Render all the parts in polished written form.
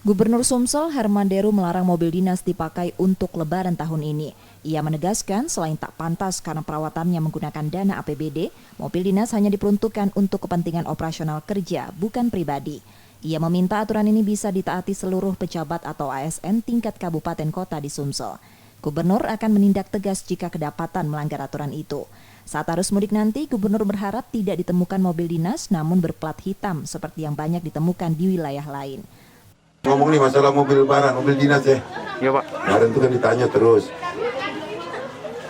Gubernur Sumsel Herman Deru melarang mobil dinas dipakai untuk Lebaran tahun ini. Ia menegaskan selain tak pantas karena perawatannya menggunakan dana APBD, mobil dinas hanya diperuntukkan untuk kepentingan operasional kerja, bukan pribadi. Ia meminta aturan ini bisa ditaati seluruh pejabat atau ASN tingkat kabupaten kota di Sumsel. Gubernur akan menindak tegas jika kedapatan melanggar aturan itu. Saat arus mudik nanti, Gubernur berharap tidak ditemukan mobil dinas namun berplat hitam seperti yang banyak ditemukan di wilayah lain. Ngomong nih masalah mobil lebaran, mobil dinas ya. Iya Pak. Kemarin itu kan ditanya terus.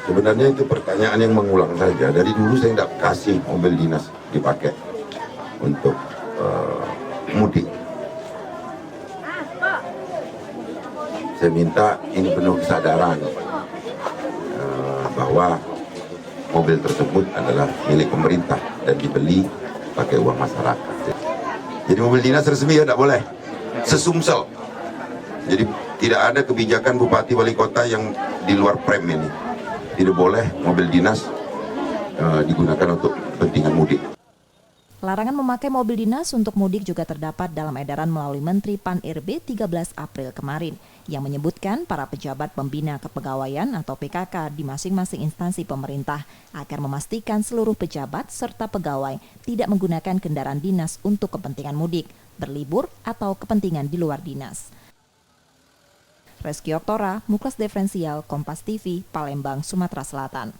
Sebenarnya itu pertanyaan yang mengulang saja. Dari dulu saya tidak kasih mobil dinas dipakai untuk mudik. Saya minta ini penuh kesadaran bahwa mobil tersebut adalah milik pemerintah dan dibeli pakai uang masyarakat. Jadi mobil dinas resmi ya tidak boleh. Sesumsel. Jadi tidak ada kebijakan bupati wali kota yang di luar prem ini. Tidak boleh mobil dinas digunakan untuk kepentingan mudik. Larangan memakai mobil dinas untuk mudik juga terdapat dalam edaran melalui Menteri Pan-RB 13 April kemarin yang menyebutkan para pejabat pembina kepegawaian atau PKK di masing-masing instansi pemerintah agar memastikan seluruh pejabat serta pegawai tidak menggunakan kendaraan dinas untuk kepentingan mudik, berlibur, atau kepentingan di luar dinas. Reski Oktora, Muklas Diferensial, Kompas TV, Palembang, Sumatera Selatan.